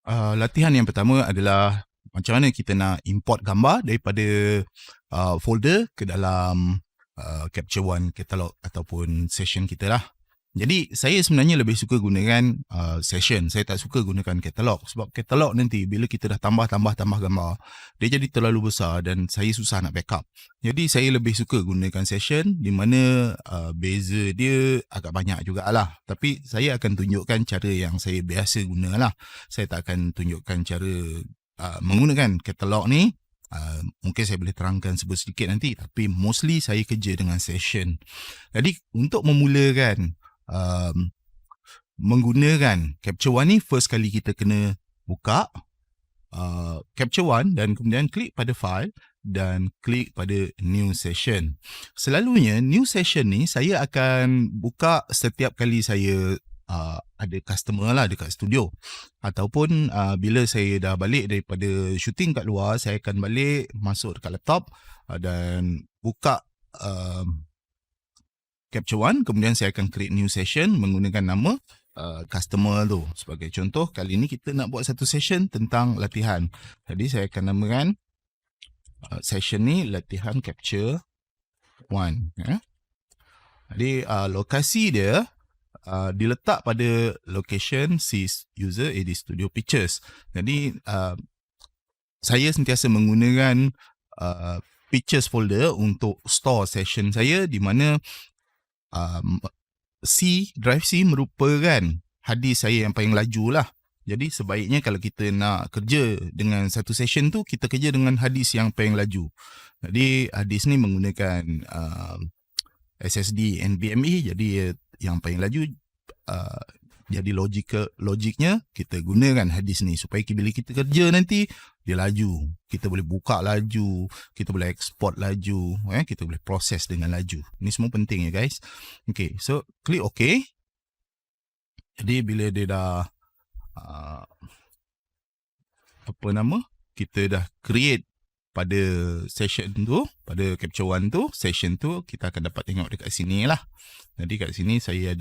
Latihan yang pertama adalah macam mana kita nak import gambar daripada folder ke dalam Capture One katalog ataupun session kita lah. Jadi saya sebenarnya lebih suka gunakan session. Saya tak suka gunakan katalog sebab katalog nanti bila kita dah tambah gambar, dia jadi terlalu besar dan saya susah nak backup. Jadi saya lebih suka gunakan session di mana beza dia agak banyak jugalah. Tapi saya akan tunjukkan cara yang saya biasa gunalah. Saya tak akan tunjukkan cara menggunakan katalog ni. Mungkin saya boleh terangkan sedikit nanti, tapi mostly saya kerja dengan session. Jadi untuk memulakan menggunakan Capture One ni, first kali kita kena buka Capture One dan kemudian klik pada file dan klik pada new session. Selalunya new session ni saya akan buka setiap kali saya ada customer lah dekat studio, ataupun bila saya dah balik daripada shooting kat luar, saya akan balik masuk dekat laptop dan buka Capture One, kemudian saya akan create new session menggunakan nama customer tu. Sebagai contoh, kali ni kita nak buat satu session tentang latihan. Jadi saya akan namakan session ni latihan Capture One. Jadi lokasi dia diletak pada location Sys User AD Studio Pictures. Jadi saya sentiasa menggunakan Pictures folder untuk store session saya, di mana drive C merupakan hadis saya yang paling laju lah. Jadi sebaiknya kalau kita nak kerja dengan satu session tu, kita kerja dengan hadis yang paling laju. Jadi hadis ni menggunakan SSD NVMe, jadi yang paling laju. Jadi logiknya kita gunakan hadis ni supaya bila kita kerja nanti dia laju. Kita boleh buka laju, kita boleh export laju, kita boleh proses dengan laju. Ini semua penting ya guys. Okay, so klik OK. Jadi bila dia dah kita dah create pada session tu, pada Capture One tu, session tu, kita akan dapat tengok dekat sini lah. Jadi kat sini saya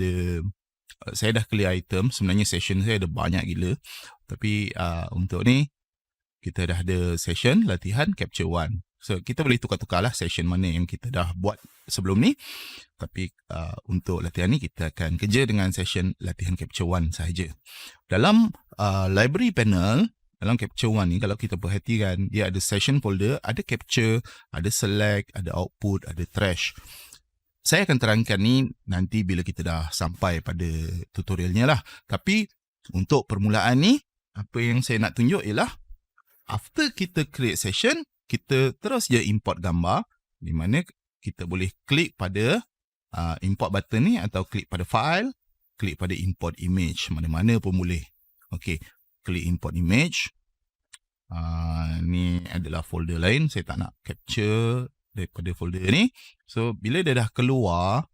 dah clear item. Sebenarnya session saya ada banyak gila, tapi untuk ni kita dah ada session latihan Capture One. So kita boleh tukar-tukar lah session mana yang kita dah buat sebelum ni. Tapi untuk latihan ni kita akan kerja dengan session latihan Capture One sahaja. Dalam library panel, dalam Capture One ni, kalau kita perhatikan, dia ada session folder, ada capture, ada select, ada output, ada trash. Saya akan terangkan ni nanti bila kita dah sampai pada tutorialnya lah. Tapi untuk permulaan ni, apa yang saya nak tunjuk ialah after kita create session, kita terus je import gambar, di mana kita boleh klik pada import button ni, atau klik pada file, klik pada import image, mana-mana pun boleh. Okay, klik import image. Ni adalah folder lain, saya tak nak capture daripada folder ni. So bila dia dah keluar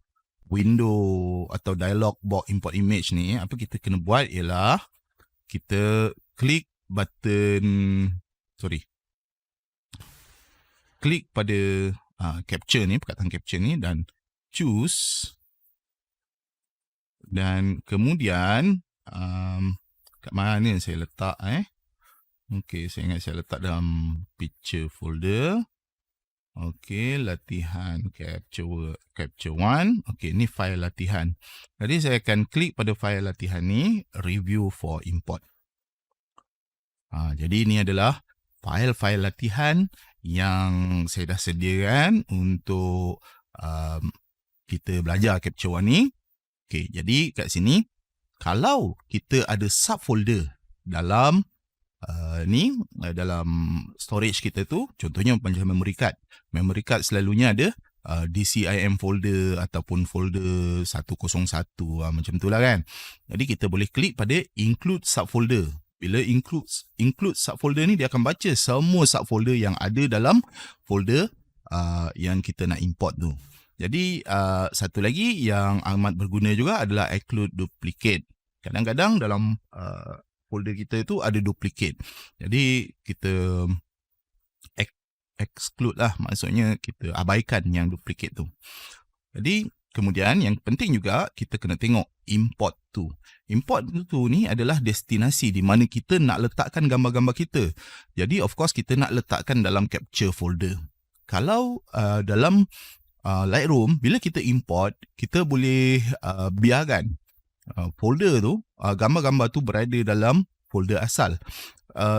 window atau dialog box import image ni, apa kita kena buat ialah kita klik klik pada capture ni, perkataan capture ni, dan choose, dan kemudian kat mana saya letak Okay, saya ingat saya letak dalam picture folder. Okay, latihan Capture One. Okay, ni file latihan. Jadi saya akan klik pada file latihan ni, review for import. Jadi ini adalah file-file latihan yang saya dah sediakan untuk kita belajar Capture One ni. Okay, jadi kat sini, kalau kita ada subfolder dalam dalam storage kita tu, contohnya macam memory card. Memory card selalunya ada DCIM folder ataupun folder 101 macam tu lah kan. Jadi kita boleh klik pada include subfolder. Bila include subfolder ni, dia akan baca semua subfolder yang ada dalam folder yang kita nak import tu. Jadi satu lagi yang amat berguna juga adalah exclude duplicate. Kadang-kadang dalam folder kita tu ada duplicate. Jadi kita exclude lah, maksudnya kita abaikan yang duplicate tu. Jadi kemudian yang penting juga kita kena tengok import to. Import to ni adalah destinasi di mana kita nak letakkan gambar-gambar kita. Jadi of course kita nak letakkan dalam capture folder. Kalau dalam Lightroom, bila kita import, kita boleh biarkan folder tu, gambar-gambar tu berada dalam folder asal.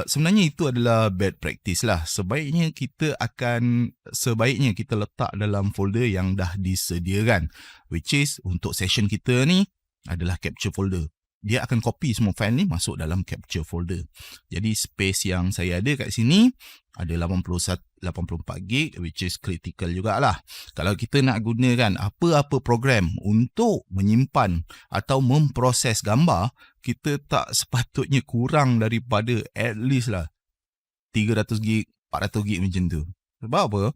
Sebenarnya itu adalah bad practice lah. Sebaiknya kita letak dalam folder yang dah disediakan, which is untuk session kita ni adalah capture folder. Dia akan copy semua file ni masuk dalam capture folder. Jadi space yang saya ada kat sini ada 84 gig, which is critical jugalah. Kalau kita nak gunakan apa-apa program untuk menyimpan atau memproses gambar, kita tak sepatutnya kurang daripada at least lah 300 gig, 400 gig macam tu. Sebab apa?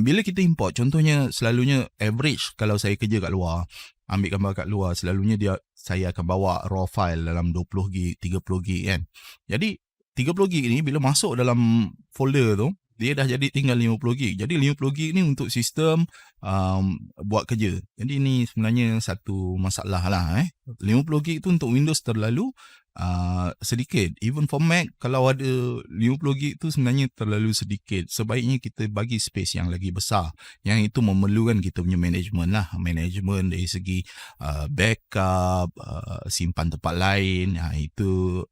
Bila kita import, contohnya selalunya average kalau saya kerja kat luar, ambil gambar kat luar, selalunya saya akan bawa raw file dalam 20 gig, 30 gig kan. Jadi 30 gig ni bila masuk dalam folder tu, dia dah jadi tinggal 50 gig. Jadi 50 gig ni untuk sistem buat kerja. Jadi ni sebenarnya satu masalah lah. 50 gig tu untuk Windows terlalu sedikit. Even for Mac, kalau ada 50 gig tu sebenarnya terlalu sedikit. Sebaiknya kita bagi space yang lagi besar. Yang itu memerlukan kita punya management lah. Management dari segi backup, simpan tempat lain. Itu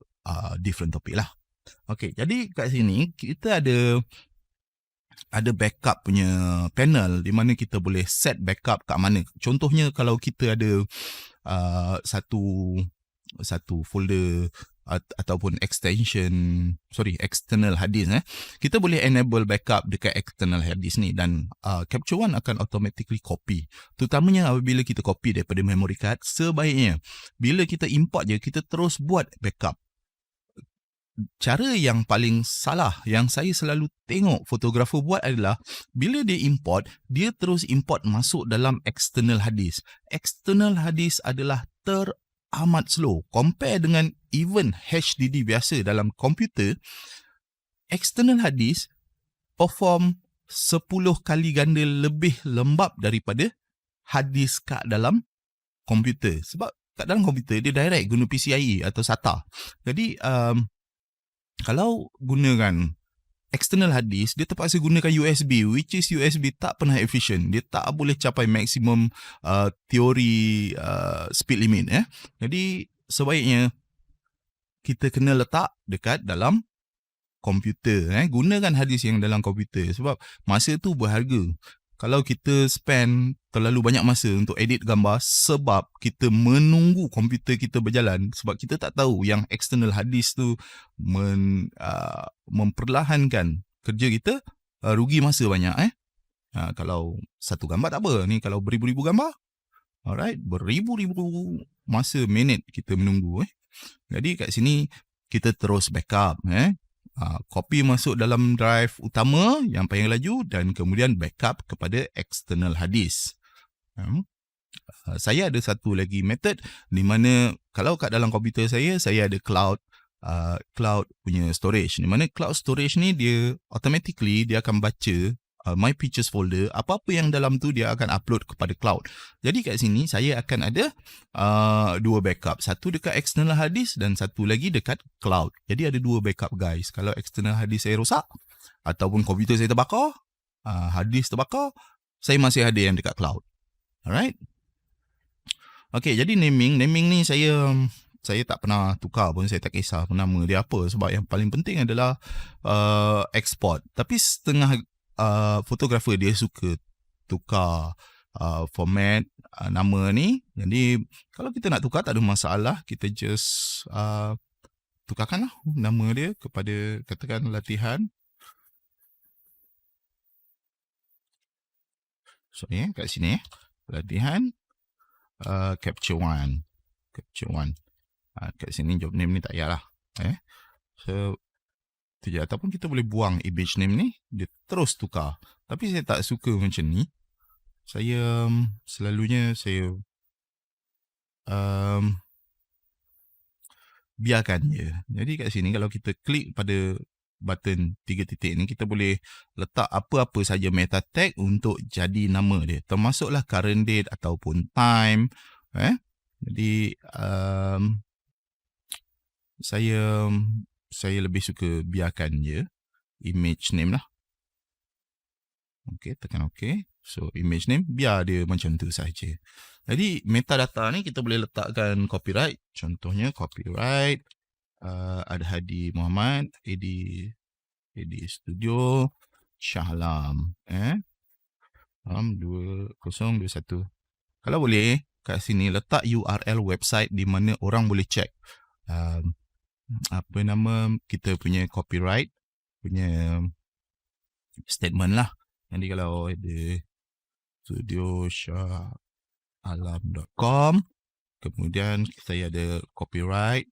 different topik lah. Okay, jadi kat sini kita ada backup punya panel di mana kita boleh set backup kat mana. Contohnya kalau kita ada satu folder ataupun external hard disk, kita boleh enable backup dekat external hard disk ni, dan Capture One akan automatically copy. Terutamanya apabila kita copy daripada memory card, sebaiknya bila kita import je, kita terus buat backup. Cara yang paling salah yang saya selalu tengok fotografer buat adalah bila dia import, dia terus import masuk dalam external hard disk. External hard disk adalah teramat slow. Compare dengan even HDD biasa dalam komputer, external hard disk perform 10 kali ganda lebih lembab daripada hard disk kat dalam komputer. Sebab kat dalam komputer dia direct guna PCIe atau SATA. Jadi kalau gunakan external hard disk, dia terpaksa gunakan USB, which is USB tak pernah efficient. Dia tak boleh capai maksimum teori speed limit. Jadi sebaiknya kita kena letak dekat dalam komputer. Gunakan hard disk yang dalam komputer sebab masa tu berharga. Kalau kita spend terlalu banyak masa untuk edit gambar sebab kita menunggu komputer kita berjalan, sebab kita tak tahu yang external hard disk tu memperlahankan kerja kita, rugi masa banyak. Kalau satu gambar tak apa, ni kalau beribu-ribu gambar, alright, beribu-ribu masa, minit kita menunggu. Jadi kat sini kita terus backup. Copy masuk dalam drive utama yang paling laju dan kemudian backup kepada external hard disk. Saya ada satu lagi method di mana kalau kat dalam komputer saya ada cloud punya storage, di mana cloud storage ni dia automatically dia akan baca my pictures folder, apa-apa yang dalam tu dia akan upload kepada cloud. Jadi kat sini saya akan ada dua backup, satu dekat external hard disk dan satu lagi dekat cloud. Jadi ada dua backup guys. Kalau external hard disk saya rosak ataupun komputer saya terbakar, hard disk terbakar, saya masih ada yang dekat cloud. Alright. Okay, jadi naming ni saya tak pernah tukar pun, saya tak kisah nama dia apa, sebab yang paling penting adalah export. Tapi setengah fotografer dia suka tukar format nama ni. Jadi kalau kita nak tukar tak ada masalah, kita just tukarkanlah nama dia kepada katakan latihan. Sorry, kat sini latihan Capture One. Kat sini job name ni tak payahlah. So ataupun kita boleh buang image name ni, dia terus tukar. Tapi saya tak suka macam ni. Saya selalunya biarkan je. Jadi kat sini kalau kita klik pada button 3 titik ni, kita boleh letak apa-apa saja meta tag untuk jadi nama dia. Termasuklah current date ataupun time. Jadi saya lebih suka biarkan je image name lah. Okay, tekan OK. So image name biar dia macam tu saja. Jadi metadata ni kita boleh letakkan copyright. Contohnya copyright Adhadi Muhammad, AD Studio Shah Alam 2021. Kalau boleh kat sini letak URL website di mana orang boleh check apa nama kita punya copyright punya statement lah. Jadi kalau ada studioshahalam.com, kemudian saya ada copyright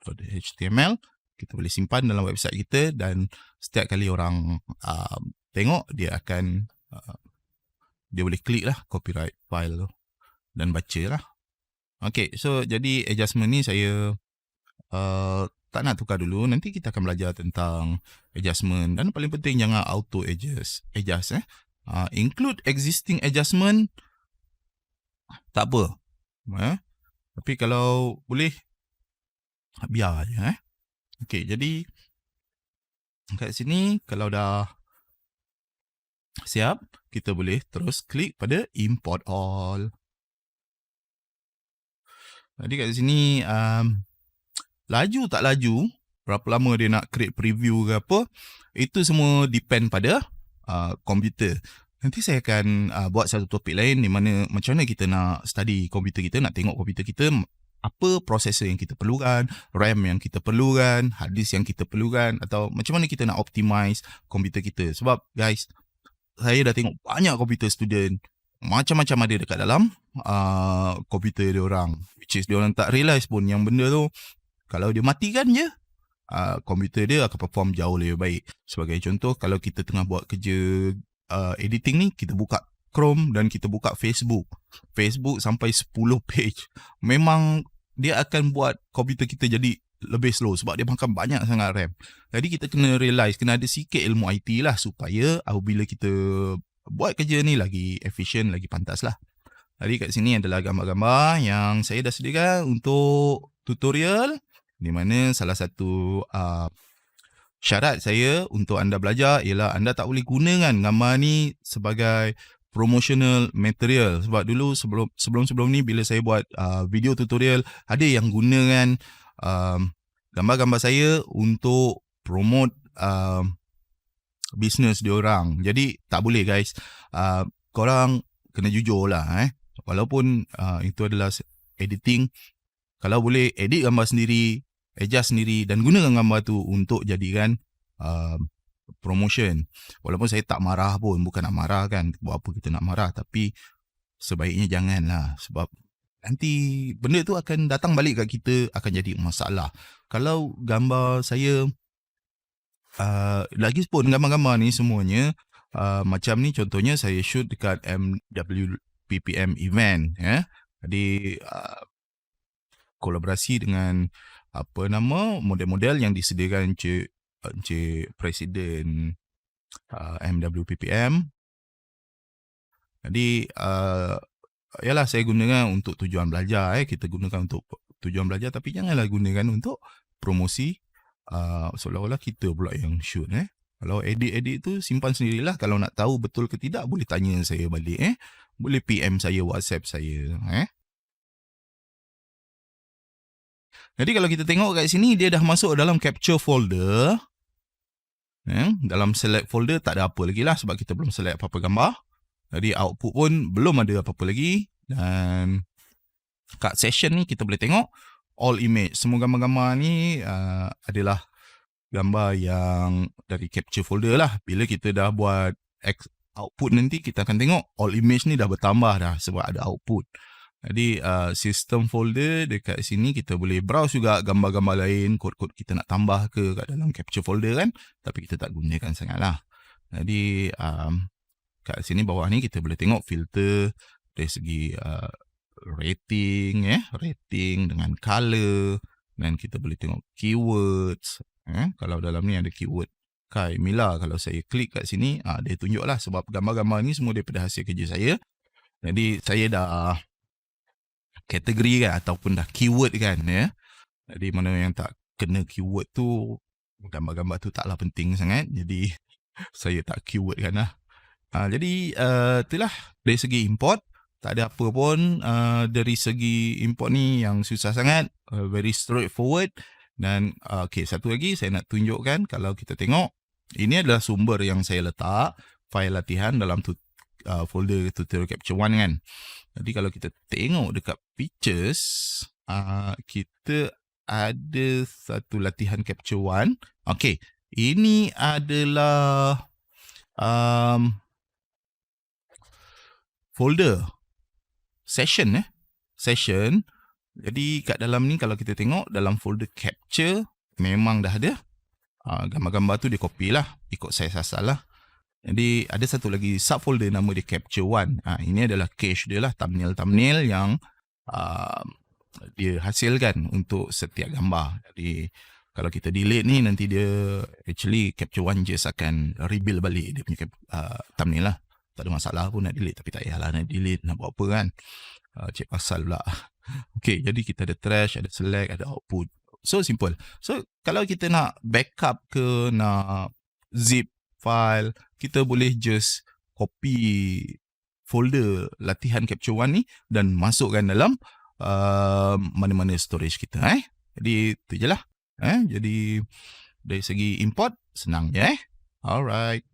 HTML, kita boleh simpan dalam website kita dan setiap kali orang tengok dia akan dia boleh klik lah copyright file tu dan baca lah. Okay, so jadi adjustment ni saya tak nak tukar dulu. Nanti kita akan belajar tentang adjustment dan paling penting jangan auto adjust include existing adjustment tak apa tapi kalau boleh biar je Okay, jadi kat sini kalau dah siap, kita boleh terus klik pada import all. Jadi kat sini laju tak laju, berapa lama dia nak create preview ke apa, itu semua depend pada komputer. Nanti saya akan buat satu topik lain di mana macam mana kita nak study komputer kita, nak tengok komputer kita, apa processor yang kita perlukan, RAM yang kita perlukan, hard disk yang kita perlukan, atau macam mana kita nak optimize komputer kita. Sebab guys, saya dah tengok banyak komputer student, macam-macam ada dekat dalam komputer dia orang, which is dia orang tak realise pun yang benda tu kalau dia matikan je, komputer dia akan perform jauh lebih baik. Sebagai contoh, kalau kita tengah buat kerja editing ni, kita buka Chrome dan kita buka Facebook sampai 10 page, memang dia akan buat komputer kita jadi lebih slow sebab dia makan banyak sangat RAM. Jadi kita kena realise, kena ada sikit ilmu IT lah supaya apabila kita buat kerja ni lagi efisien, lagi pantas lah. Jadi kat sini adalah gambar-gambar yang saya dah sediakan untuk tutorial, di mana salah satu syarat saya untuk anda belajar ialah anda tak boleh gunakan gambar ni sebagai promotional material. Sebab dulu sebelum ni bila saya buat video tutorial, ada yang gunakan gambar-gambar saya untuk promote business diorang. Jadi tak boleh guys. Korang kena jujur lah walaupun itu adalah editing, kalau boleh edit gambar sendiri, adjust sendiri dan gunakan gambar tu untuk jadikan promotion. Walaupun saya tak marah pun, bukan nak marah kan, buat apa kita nak marah, tapi sebaiknya janganlah, sebab nanti benda tu akan datang balik kat kita, akan jadi masalah. Kalau gambar saya lagi pun gambar-gambar ni semuanya macam ni, contohnya saya shoot dekat MWPPM event jadi kolaborasi dengan apa nama model-model yang disediakan Encik Presiden MWPPM. Jadi yalah, saya gunakan untuk tujuan belajar kita gunakan untuk tujuan belajar, tapi janganlah gunakan untuk promosi seolah-olah kita pula yang shoot Kalau edit-edit tu simpan sendirilah. Kalau nak tahu betul ke tidak, boleh tanya saya balik boleh PM saya, WhatsApp saya Jadi kalau kita tengok kat sini, dia dah masuk dalam capture folder. Dalam select folder tak ada apa lagi lah, sebab kita belum select apa-apa gambar. Jadi output pun belum ada apa-apa lagi. Dan kat session ni kita boleh tengok all image. Semua gambar-gambar ni adalah gambar yang dari capture folder lah. Bila kita dah buat output nanti, kita akan tengok all image ni dah bertambah dah sebab ada output. Jadi system folder dekat sini kita boleh browse juga gambar-gambar lain, kod-kod kita nak tambah ke kat dalam capture folder kan, tapi kita tak gunakan sangat lah. Jadi kat sini bawah ni kita boleh tengok filter dari segi rating rating dengan color, dan kita boleh tengok keywords. Kalau dalam ni ada keyword Kai Mila, kalau saya klik kat sini dia tunjuk lah, sebab gambar-gambar ni semua daripada hasil kerja saya. Jadi saya dah kategori kan ataupun dah keyword kan ya. Jadi mana yang tak kena keyword tu, gambar-gambar tu taklah penting sangat. Jadi saya tak keyword kan lah. Jadi itulah dari segi import. Tak ada apa pun dari segi import ni yang susah sangat. Very straightforward. Dan satu lagi saya nak tunjukkan, kalau kita tengok, ini adalah sumber yang saya letak file latihan dalam folder tutorial capture one kan. Jadi kalau kita tengok dekat pictures, kita ada satu latihan capture one. Okay, ini adalah folder session session. Jadi kat dalam ni kalau kita tengok dalam folder capture memang dah ada gambar-gambar tu, dia copy lah ikut size asal lah. Jadi ada satu lagi subfolder nama dia capture one. Ini adalah cache dia lah, thumbnail yang dia hasilkan untuk setiap gambar. Jadi kalau kita delete ni, nanti dia actually capture one just akan rebuild balik dia punya thumbnail lah. Tak ada masalah pun nak delete, tapi tak payahlah nak delete, nak buat apa kan. Cek pasal pula. Okay, jadi kita ada trash, ada select, ada output. So simple. So kalau kita nak backup ke nak zip file, kita boleh just copy folder latihan capture one ni dan masukkan dalam mana-mana storage kita. Jadi itu je lah. Jadi dari segi import senang je. Alright.